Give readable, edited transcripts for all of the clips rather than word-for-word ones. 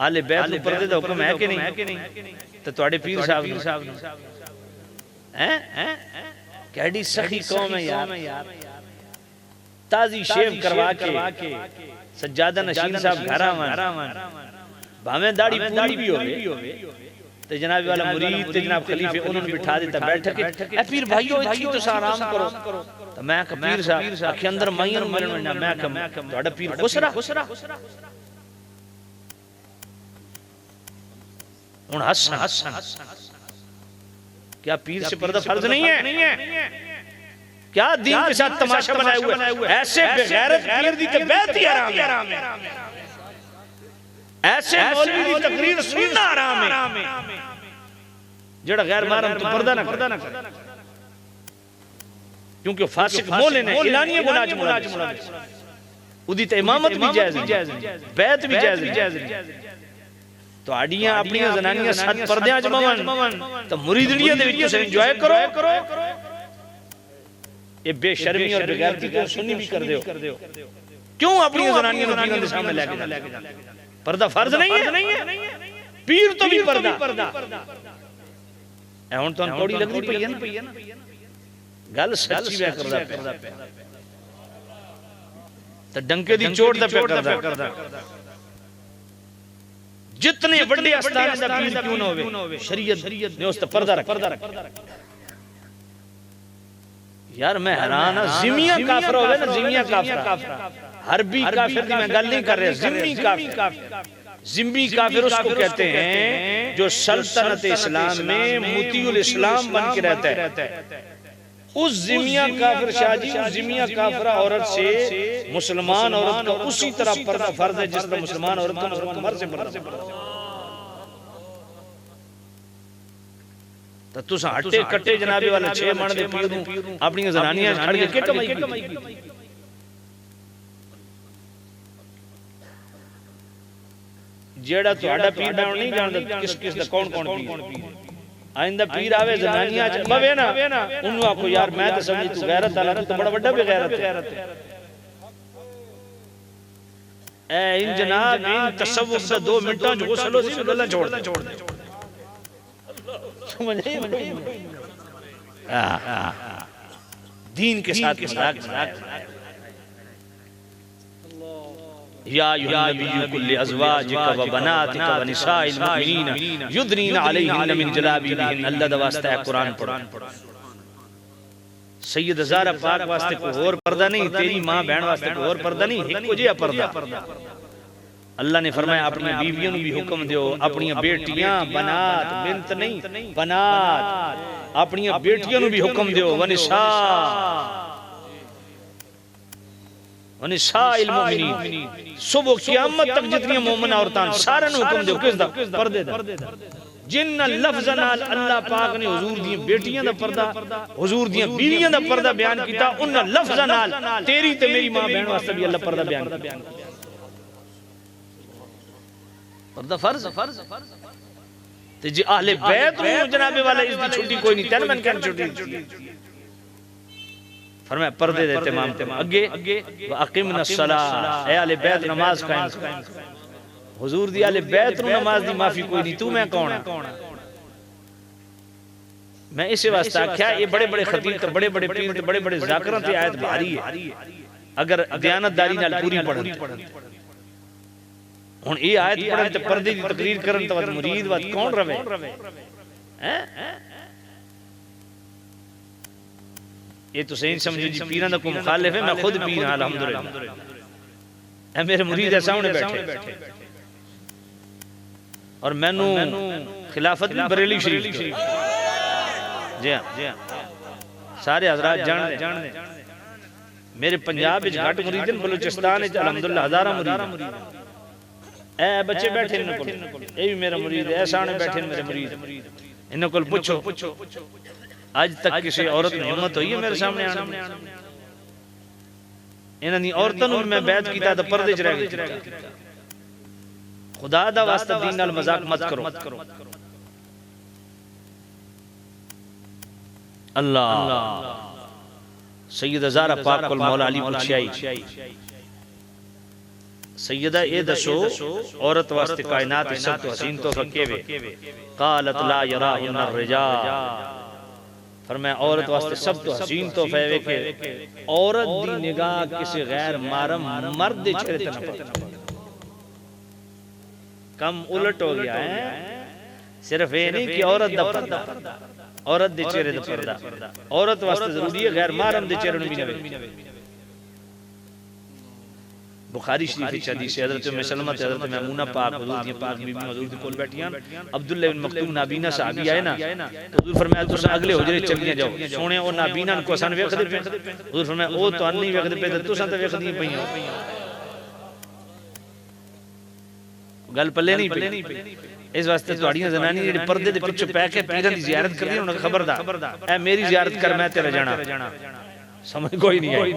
आले बैत नूं पर्दे दा हुक्म है कि नहीं? ते तुहाडे पीर साहब हैं केडी सखी कौम है यार। ताजी शेव करवा के सज्जादा नशीन साहब घर आवन, भावें दाढ़ी पूरी भी होवे ते जनाब वाला मुरीद ते जनाब खलीफे उन्होंने बिठा देता बैठक के, ए पीर भाइयों इत्थी तो आराम करो। तो मैं कहा पीर साहब आखे अंदर माइयां मिलन ना, मैं कहा तुहाडा पीर खुसरा हुण हस क्या पीर से पर्दा फर्ज नहीं है? क्या दीन के साथ तमाशा बनाए हुए? ऐसे बेगैरत पीर दी ते बैत ही हराम है, ऐसे मौलवी दी तकरीर सुनना हराम है। जेड़ा गैर महरम तो पर्दा ना कर, क्योंकि फासिक मोले ने इलानिया गुनाह मुलाजिम उदी ते इमामत भी जायज बैत भी जायज। तो आड़ियां अपनी जनानियां साथ पर्दे च मवन तो मुरीदड़ियां दे विच एंजॉय करो। ये बेशर्मी और बेगैरती को सुन्नी भी कर दो। क्यों अपनी जनानियां को पीरों के सामने लेके जा? पर्दा फर्ज नहीं है? पीर तो भी पर्दा ए हुन तो कौड़ी लगदी पई है ना, गल सच्ची वे करदा पे ते डंके दी चोट दा पे करदा। जितने बड़े आस्थाने दा पीर क्यों ना होवे, शरीयत ने उस ते पर्दा रख। यार मैं हैरान हां, जिमिया काफिर होवे ना, जिमिया काफिर हरबी काफिर दी मैं गल नहीं कर रहा, जिम्मी काफिर। जिम्मी काफिर उसको कहते हैं जो सल्तनत इस्लाम में मुतीउल इस्लाम बन के रहता है। उस जिमिया काफिर शाहजी, उस जिमिया काफिरा औरत से मुसलमान औरत का उसी तरह पर्दा फर्ज है जिस तरह मुसलमान औरत का मुसलमान मर्द से पर्दा। तो तुस हट्टे कट्टे जनाबे वाले 6 मन दे पीर नूं अपनी जनानियां छड़ के कमाई की। जेड़ा तुहाडा पीर नाम नहीं जानदा किस किस दा कौन कौन पीर आइंदा पीर आवे जनानियां च बवे ना उन्हों आखो यार मैं तो समझी तू गैरत वाला, तू बड़ा बड़ा बेगैरत है। ए इन जनाब इन तसव्वुफ से 2 मिनटां च गुस्ल हो सी गल्लां छोड़ दे। समझ नहीं? दीन के साथ मजाक या अय्युहन्नबिय्यु कुल लिअज़वाजिका व बनातिका व निसाइल मुमिनीना युदनीना अलैहिन्ना मिन जलाबिबिहिन्ना। अल्लाह दा वास्ता है कुरान पढ़ो। सैयद ज़हरा पाक वास्ते कोई और पर्दा नहीं, तेरी मां बहन वास्ते कोई और पर्दा नहीं, इको जिहा पर्दा। अल्लाह ने फरमाया अपनी बीवियों को भी हुक्म दो, अपनी बेटियां बनात बिनत नहीं बनात, अपनी बेटियों को भी हुक्म दो वनिसा वनिसाइल मुमिनीन। सुबह क़यामत तक जितनी मोमिन औरतां सारे नु हुक्म दो किस दा? पर्दे दा। जिन लफ्ज़ नाल अल्लाह पाक ने हुजूर दी बेटियां दा पर्दा, हुजूर दी बीवियां दा पर्दा बयान कीता, उन लफ्ज़ नाल तेरी ते मेरी मां बहन वास्ते भी अल्लाह पर्दा बयान कीता। पर्दा फर्ज ते जी अहले बैत नूं जनाबे वाला इसकी छुट्टी कोई नहीं, तेन मन कहन छुट्टी फरमाया पर्दे दे तमाम अगे व अकीमना सलाह। ए अहले बैत नमाज कायम। हुजूर दी अहले बैत नूं नमाज दी माफी कोई नहीं, तू मैं कौन है? मैं इस वास्ते आख्या ये बड़े बड़े खतीब ते बड़े बड़े पीर ते बड़े बड़े ज़ाकिरां ते आयत भारी है, अगर दयानतदारी नाल पूरी पढ़न। हुण ये आयत पढ़न ते पर्दे दी तकरीर करन ते मुरीद वत कौन रवे? हैं ये तो सही समझो जी पीरां दा कोई मुखालिफ है। मैं खुद पीर हां अल्हम्दुलिल्लाह। ए मेरे मुरीद सामने बैठे और मैनू खिलाफत भी बरेली शरीफ जी हां सारे हजरात जान दे। मेरे पंजाब विच घट मुरीद ने, बलूचिस्तान विच अल्हम्दुलिल्लाह हजारां मुरीद। ए बच्चे बैठे इन्हां कोल, ए भी मेरा मुरीद है, सामने बैठे मेरे मुरीद। इन्हां कोल पूछो आज तक किसी औरत ने हिम्मत हुई है मेरे सामने आने? इन्हां दी औरतां नूं मैं बैत कीता तो पर्दे च रह गई। खुदा दा वास्ता दीन नाल मजाक मत करो। अल्लाह सैयद ज़हरा पाक कोल मौला अली पूछिया सैयदा ए दसो औरत वास्ते कायनात सब तो हसीन तो फकेवे कालत ला यराहुन रिजाल फरमाया औरत वास्ते सब तो हसीन तो फैवे के औरत दी निगाह किसी गैर महरम मर्द दे चेहरे ते न पड़े। कम उलट हो गया है, सिर्फ ये नहीं कि औरत दा पर्दा, औरत दे चेहरे दा पर्दा औरत वास्ते जरूरी है, गैर महरम दे चेहरे भी न। बुखारी शरीफ हदीस है हजरत उम्मे सलमा ते हजरत मैमूना पाक हुजूर दी पाक बीबी हुजूर दे कोल बैठियां, अब्दुल्लाह इब्न मक्तूम नाबीना साहबी आए ना, तो हुजूर फरमाया तुस अगले हुजरे चलिए जाओ, सोने ओ नाबीना को असन वेखदे पे, हुजूर फरमाया ओ तो नहीं वेखदे पे, तुसां ते वेखदी पईयां। गल पल्ले नहीं पई। इस वास्ते तुहाड़ियां जनानी जेड़ी पर्दे दे पिछे पै के पीरां दी ज़ियारत करदी उन्हां खबरदार ए मेरी ज़ियारत कर मैं तेरे जाना, समझ कोई नहीं आई।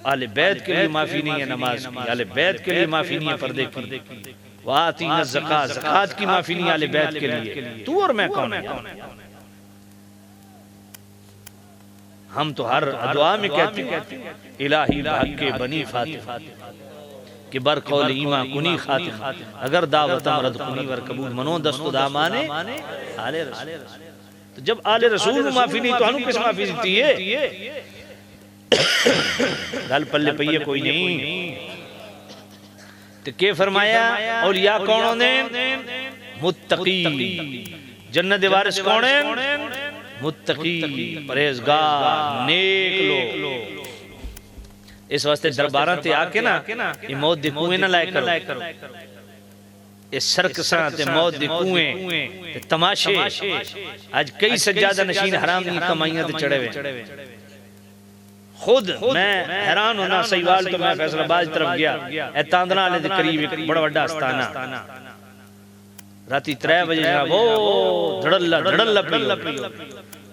आले बैत के लिए माफी नहीं है नमाज की, आले बैत के लिए माफी नहीं है पर्दे की, वातीना ज़कात ज़कात की माफी नहीं आले बैत के लिए। तू और मैं कौन है? हम तो हर दुआ में कहते हैं इलाही भाग के बनी फातिमा कि बर कौल ईमा कुनी खातिमा अगर दावतम रद कुनी वर कबूल मनो दस्तो दामाने आले रसूल। तो जब आले रसूल को माफी नहीं तो हनु किस माफी देती है? गल पल्ले पई है कोई नहीं। तो के फरमाया औलिया कौन ने? मुत्तकी। जन्नत दे वारिस कौन है? मुत्तकी, परहेजगार, नेक लोग। इस वास्ते दरबारां ते आके ना ये मौत दे कुएं ना लाया करो, ये सर्कसां ते मौत दे कुएं ते तमाशे। आज कई सज्जादा नशीन हराम दी कमाइयां ते चढ़े हुए। खुद मैं हैरान होना, सहीवाल तो मैं फैसलाबाद तरफ गया, ए तांदना वाले दे करीब एक बड़ा बड़ा आस्थाना, राती 3 बजे वो धड़ल्ला पी।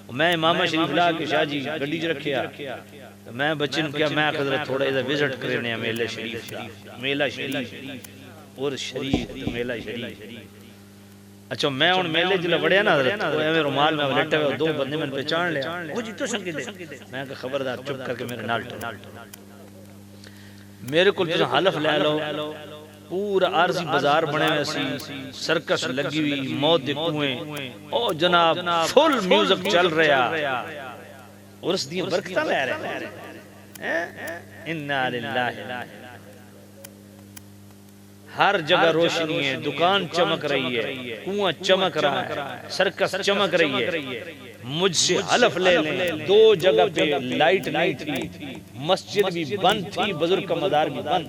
मैं इमाम शरीफ ला के शाह जी गड्डी च रखिया, तो मैं बच्चे ने क्या मैं हजरत थोड़ा इधर विजिट करने आ मेले शरीफ दा, मेला शरीफ और शरीफ तो मेला शरीफ। अच्छा मैं हुन मेले जिले वड़िया ना हजरत वो एवें रुमाल में लटे हुए 2 बंदे मैंने पहचान लिया, वो जी तो संगी दे। मैं कहा खबरदार चुप करके मेरे नाल मेरे को तुम हलफ ले लो, पूरा आरजी बाजार बने हुए सी, सर्कस लगी हुई, मौत दे कुएं, ओ जनाब फुल म्यूजिक चल रहा और उस दी बरकतां ले रहे हैं। इन्ना लिल्लाहि। हर जगह रोशनी है, दुकान चमक रही है, कुआं चमक रहा है, सर्कस चमक रही है। मुझसे हलफ ले लें 2 जगह पे लाइट नहीं थी, मस्जिद भी बंद थी, बुजुर्ग का मदार भी बंद।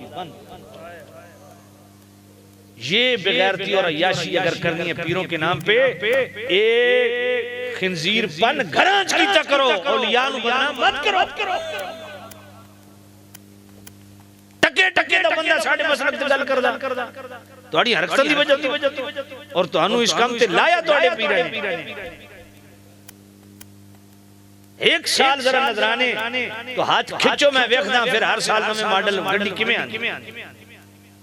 ये बेगैरती और अय्याशी अगर करनी है पीरों के नाम पे, एक खिंजीर पन घरां च करो, औलिया नु बदनाम मत करो। टके टके दा बंदा साडे मसलक ते गल करदा, तुहाडी हरकत दी वजह तो, और तुहानू इस काम ते लाया तुहाडे पीरां ने। 1 साल जरा नजराने तो हाथ खिंचो, मैं वेखदा फिर हर साल नवे मॉडल गड्डी किवें आंदी।